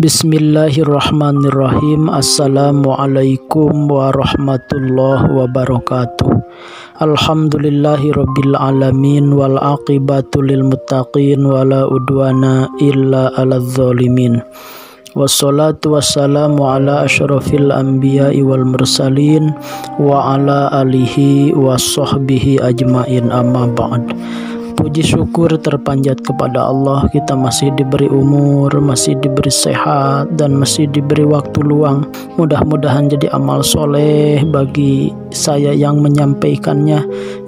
Bismillahirrahmanirrahim. Assalamualaikum warahmatullahi wabarakatuh. Alhamdulillahirabbil alamin wal aqibatu lil muttaqin wala udwana illa 'alal zalimin. Wassalatu wassalamu ala asyrafil anbiya'i wal mursalin wa ala alihi wassahbihi ajmain, amma ba'd. Puji syukur terpanjat kepada Allah, kita masih diberi umur, masih diberi sehat, dan masih diberi waktu luang. Mudah-mudahan jadi amal soleh bagi saya yang menyampaikannya,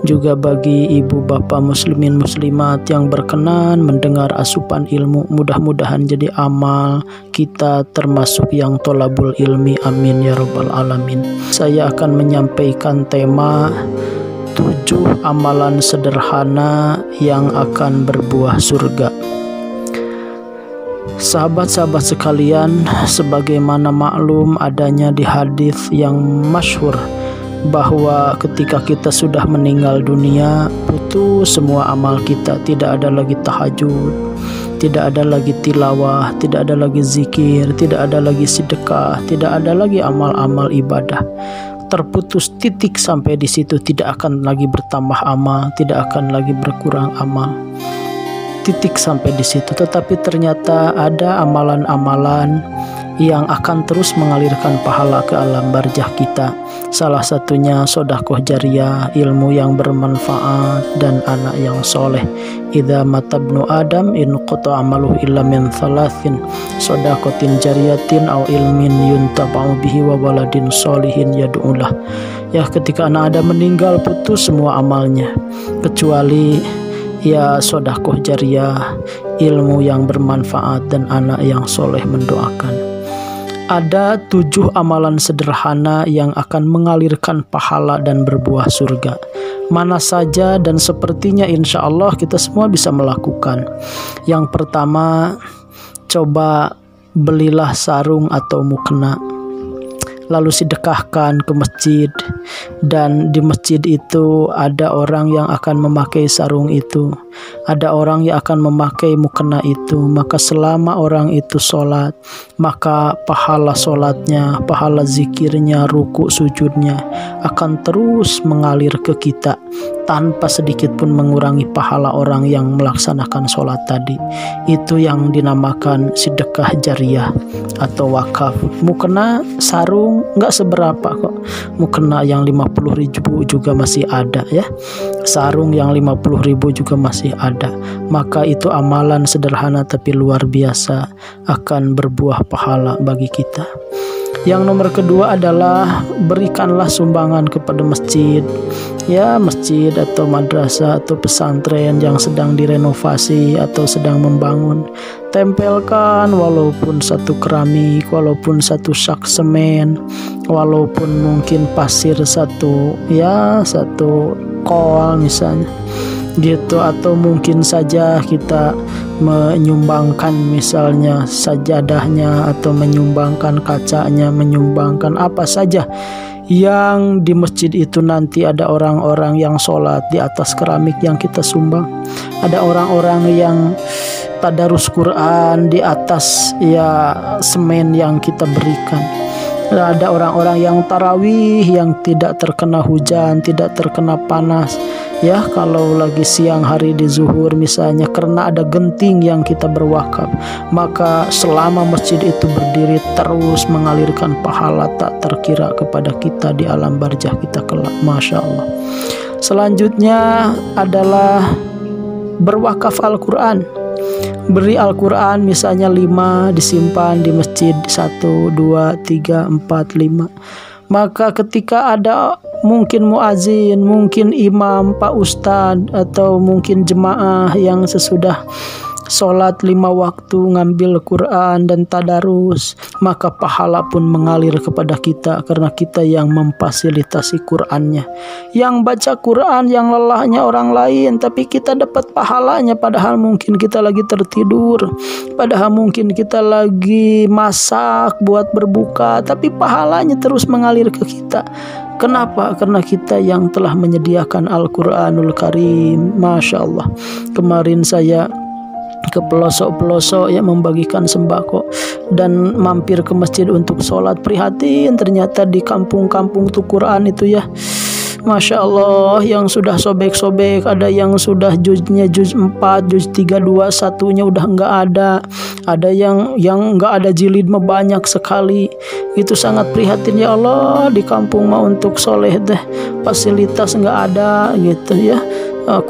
juga bagi ibu bapak muslimin muslimat yang berkenan mendengar asupan ilmu. Mudah-mudahan jadi amal kita termasuk yang tolabul ilmi, amin ya rabbal alamin. Saya akan menyampaikan tema 7 amalan sederhana yang akan berbuah surga. Sahabat-sahabat sekalian, sebagaimana maklum adanya di hadis yang masyhur bahwa ketika kita sudah meninggal dunia, putus semua amal kita. Tidak ada lagi tahajud, tidak ada lagi tilawah, tidak ada lagi zikir, tidak ada lagi sedekah, tidak ada lagi amal-amal ibadah. Terputus titik sampai di situ, tidak akan lagi bertambah amal, tidak akan lagi berkurang amal. Titik sampai di situ. Tetapi ternyata ada amalan-amalan yang akan terus mengalirkan pahala ke alam barzah kita. Salah satunya sedekah jariyah, ilmu yang bermanfaat, dan anak yang soleh. Idza matabnu adam in qata amaluhu illa min thalathin shadaqatin jariyatin aw ilmin yuntaba'u bihi wa waladin sholihin yad'ulah. Ya, ketika anak Adam meninggal, putus semua amalnya kecuali ya sedekah jariyah, ilmu yang bermanfaat, dan anak yang soleh mendoakan. Ada 7 amalan sederhana yang akan mengalirkan pahala dan berbuah surga. Mana saja, dan sepertinya insya Allah kita semua bisa melakukan. Yang pertama, coba belilah sarung atau mukena, lalu sedekahkan ke masjid. Dan di masjid itu ada orang yang akan memakai sarung itu, ada orang yang akan memakai mukena itu. Maka selama orang itu sholat, maka pahala sholatnya, pahala zikirnya, ruku sujudnya akan terus mengalir ke kita tanpa sedikit pun mengurangi pahala orang yang melaksanakan sholat tadi. Itu yang dinamakan sedekah jariyah atau wakaf. Mukena, sarung nggak seberapa kok. Mukena yang 50.000 juga masih ada ya. Sarung yang 50.000 juga masih ada. Maka itu amalan sederhana tapi luar biasa, akan berbuah pahala bagi kita. Yang nomor kedua adalah berikanlah sumbangan kepada masjid. Ya, masjid atau madrasah atau pesantren yang sedang direnovasi atau sedang membangun. Tempelkan walaupun satu keramik, walaupun satu sak semen, walaupun mungkin pasir satu kol misalnya gitu. Atau mungkin saja kita menyumbangkan misalnya sajadahnya, atau menyumbangkan kacanya, menyumbangkan apa saja yang di masjid itu. Nanti ada orang-orang yang sholat di atas keramik yang kita sumbang, ada orang-orang yang tadarus Quran di atas ya semen yang kita berikan, ada orang-orang yang tarawih yang tidak terkena hujan, tidak terkena panas. Ya, kalau lagi siang hari di zuhur misalnya, karena ada genting yang kita berwakaf, maka selama masjid itu berdiri terus mengalirkan pahala tak terkira kepada kita di alam barzah kita kelak. Masya Allah. Selanjutnya adalah berwakaf Al-Quran. Beri Al-Quran misalnya 5, disimpan di masjid 1, 2, 3, 4, 5. Maka ketika ada mungkin muazin, mungkin imam, pak ustadz, atau mungkin jemaah yang sesudah sholat 5 waktu ngambil Quran dan tadarus, maka pahala pun mengalir kepada kita karena kita yang memfasilitasi Qurannya. Yang baca Quran yang lelahnya orang lain, tapi kita dapat pahalanya, padahal mungkin kita lagi tertidur, padahal mungkin kita lagi masak buat berbuka, tapi pahalanya terus mengalir ke kita. Kenapa? Karena kita yang telah menyediakan Al-Quranul Karim. Masya Allah. Kemarin saya ke pelosok-pelosok ya, membagikan sembako dan mampir ke masjid untuk sholat. Prihatin ternyata di kampung-kampung tuh Quran itu ya, Masya Allah, yang sudah sobek-sobek, ada yang sudah juznya juz 4, juz 3, 2, satunya udah enggak ada yang enggak ada jilid mah banyak sekali. Itu sangat prihatin ya Allah, di kampung mah untuk soleh deh fasilitas enggak ada gitu ya,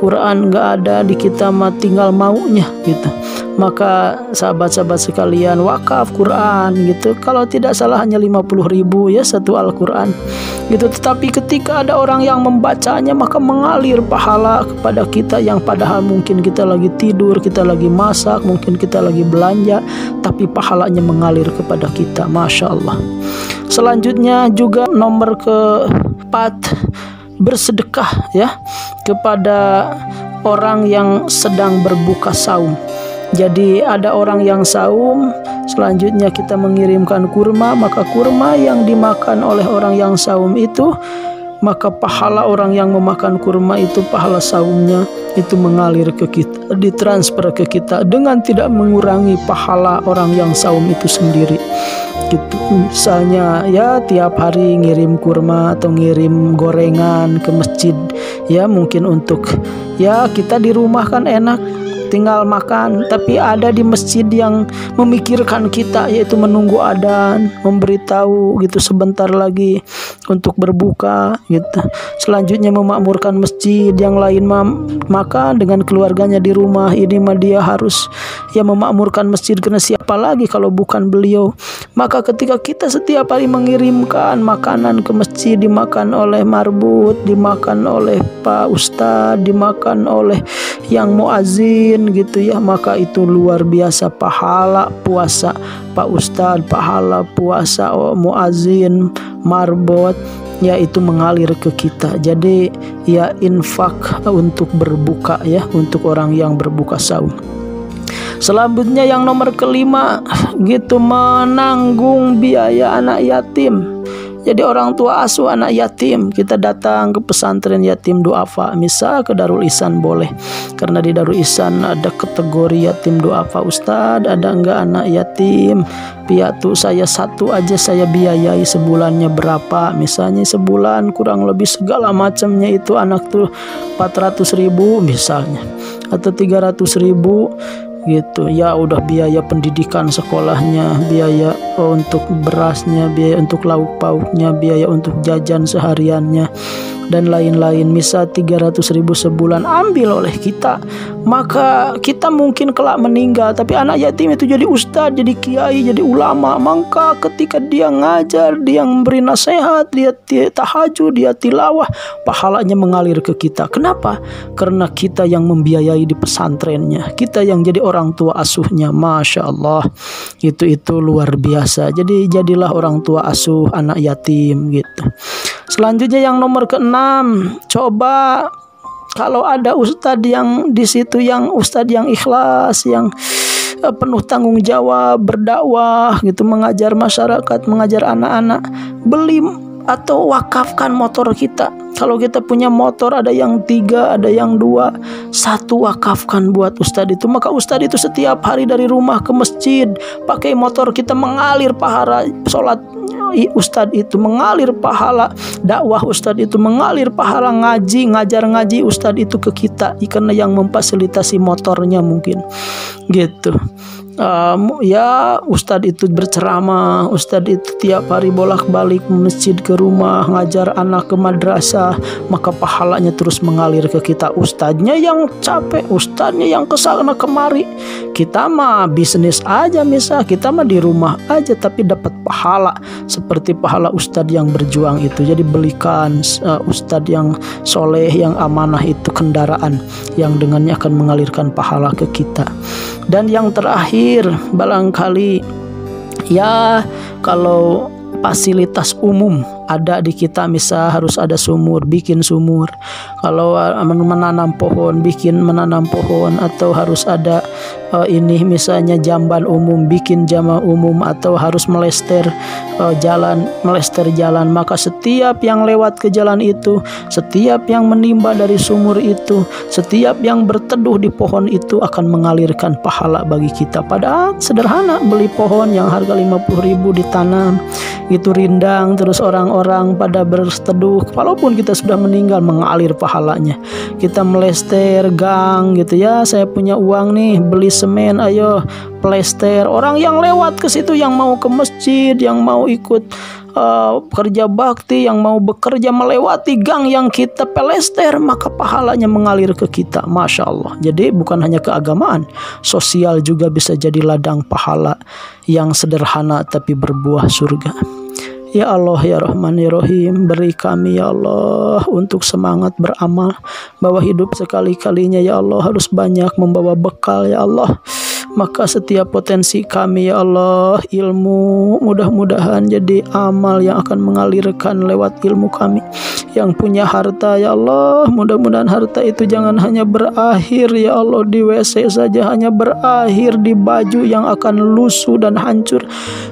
Quran enggak ada, di kita mah tinggal maunya gitu. Maka sahabat-sahabat sekalian, wakaf Quran gitu, kalau tidak salah hanya 50.000 ya satu Al-Quran gitu. Tetapi ketika ada orang yang membacanya, maka mengalir pahala kepada kita, yang padahal mungkin kita lagi tidur, kita lagi masak, mungkin kita lagi belanja, tapi pahalanya mengalir kepada kita. Masya Allah. Selanjutnya juga nomor keempat, bersedekah ya kepada orang yang sedang berbuka saum. Jadi ada orang yang saum, selanjutnya kita mengirimkan kurma, maka kurma yang dimakan oleh orang yang saum itu, maka pahala orang yang memakan kurma itu, pahala saumnya itu mengalir ke kita, ditransfer ke kita dengan tidak mengurangi pahala orang yang saum itu sendiri gitu. Misalnya ya tiap hari ngirim kurma atau ngirim gorengan ke masjid ya, mungkin untuk ya kita di rumah kan enak tinggal makan, tapi ada di masjid yang memikirkan kita, yaitu menunggu adzan, memberitahu gitu sebentar lagi untuk berbuka gitu. Selanjutnya memakmurkan masjid, yang lain makan dengan keluarganya di rumah, ini mah dia harus ya memakmurkan masjid, karena siapa lagi kalau bukan beliau. Maka ketika kita setiap hari mengirimkan makanan ke masjid, dimakan oleh marbut, dimakan oleh Pak Ustadz, dimakan oleh yang muazin gitu ya, maka itu luar biasa pahala puasa Pak Ustadz, pahala puasa muazin, marbot ya, itu mengalir ke kita. Jadi ya infak untuk berbuka ya, untuk orang yang berbuka saum. Selanjutnya yang nomor kelima gitu, menanggung biaya anak yatim. Jadi orang tua asuh anak yatim, kita datang ke pesantren yatim duafa, misal ke Darul Ihsan boleh, karena di Darul Ihsan ada kategori yatim duafa. Ustadz, ada enggak anak yatim piatu saya satu aja saya biayai sebulannya berapa, misalnya sebulan kurang lebih segala macamnya itu anak tuh 400.000 misalnya atau 300.000 gitu ya, udah biaya pendidikan sekolahnya, biaya untuk berasnya, biaya untuk lauk pauknya, biaya untuk jajan sehariannya dan lain-lain. Misal 300.000 sebulan ambil oleh kita, maka kita mungkin kelak meninggal, tapi anak yatim itu jadi ustadz, jadi kiai, jadi ulama. Maka ketika dia ngajar, dia memberi nasihat, dia tahajud, dia tilawah, pahalanya mengalir ke kita. Kenapa? Karena kita yang membiayai di pesantrennya, kita yang jadi orang tua asuhnya. Masya Allah, itu luar biasa. Jadi jadilah orang tua asuh anak yatim gitu. Selanjutnya yang nomor keenam, coba kalau ada ustadz yang di situ, yang ustadz yang ikhlas, yang penuh tanggung jawab, berdakwah gitu, mengajar masyarakat, mengajar anak-anak, beli atau wakafkan motor kita. Kalau kita punya motor, ada yang 3, ada yang 2, 1 wakafkan buat ustadz itu. Maka ustadz itu setiap hari dari rumah ke masjid pakai motor kita, mengalir pahala sholat ustadz itu, mengalir pahala dakwah ustadz itu, mengalir pahala ngaji, ngajar ngaji ustadz itu ke kita, karena yang memfasilitasi motornya mungkin gitu. Ya ustadz itu berceramah, ustadz itu tiap hari bolak-balik masjid ke rumah, ngajar anak ke madrasah, maka pahalanya terus mengalir ke kita. Ustadznya yang capek, ustadznya yang kesana kemari, kita mah bisnis aja, misal kita mah di rumah aja, tapi dapat pahala seperti pahala ustadz yang berjuang itu. Jadi belikan ustadz yang soleh, yang amanah itu kendaraan yang dengannya akan mengalirkan pahala ke kita. Dan yang terakhir, barangkali ya kalau fasilitas umum ada di kita, misal harus ada sumur, bikin sumur. Kalau menanam pohon, bikin menanam pohon. Atau harus ada ini misalnya jamban umum, bikin jamban umum. Atau harus melester jalan. Maka setiap yang lewat ke jalan itu, setiap yang menimba dari sumur itu, setiap yang berteduh di pohon itu akan mengalirkan pahala bagi kita. Padahal sederhana, beli pohon yang harga 50.000 ditanam itu rindang, terus orang-orang pada berteduh, walaupun kita sudah meninggal mengalir pahalanya. Kita melester gang gitu ya, saya punya uang nih beli semen, ayo plester. Orang yang lewat ke situ, yang mau ke masjid, yang mau ikut kerja bakti, yang mau bekerja melewati gang yang kita pelester, maka pahalanya mengalir ke kita. Masya Allah. Jadi bukan hanya keagamaan, sosial juga bisa jadi ladang pahala yang sederhana tapi berbuah surga. Ya Allah ya Rahman ya Rahim, beri kami ya Allah untuk semangat beramal, bahwa hidup sekali-kalinya ya Allah harus banyak membawa bekal ya Allah. Maka setiap potensi kami ya Allah, ilmu, mudah-mudahan jadi amal yang akan mengalirkan lewat ilmu kami. Yang punya harta ya Allah, mudah-mudahan harta itu jangan hanya berakhir ya Allah di WC saja, hanya berakhir di baju yang akan lusuh dan hancur.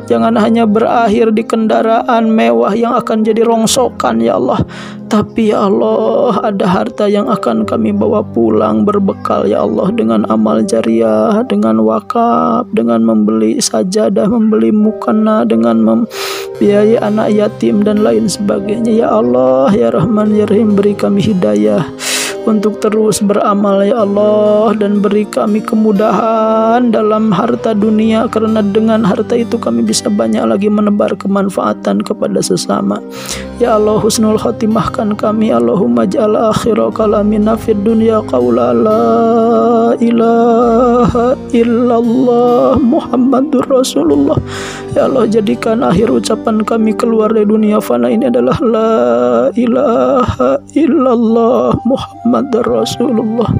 Jangan hanya berakhir di kendaraan mewah yang akan jadi rongsokan ya Allah. Tapi ya Allah, ada harta yang akan kami bawa pulang berbekal ya Allah, dengan amal jariah, dengan wakaf, dengan membeli sajadah, membeli mukena, dengan membiayai anak yatim dan lain sebagainya. Ya Allah ya Rahman ya Rahim, beri kami hidayah untuk terus beramal ya Allah, dan beri kami kemudahan dalam harta dunia, karena dengan harta itu kami bisa banyak lagi menebar kemanfaatan kepada sesama. Ya Allah, husnul khotimahkan kami. Allahumma ja'al akhira kalamina fid dunya qawla la ilaha illallah Muhammadur Rasulullah. Ya Allah, jadikan akhir ucapan kami keluar dari dunia fana ini adalah la ilaha illallah Muhammadur Rasulullah.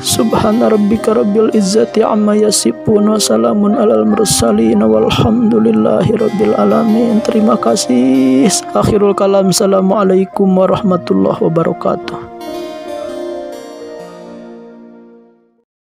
Subhana rabbika rabbil izzati amma yasifun wa salamun alal mursalin walhamdulillahi rabbil alamin. Terima kasih. Akhirul kalam. Assalamualaikum warahmatullahi wabarakatuh.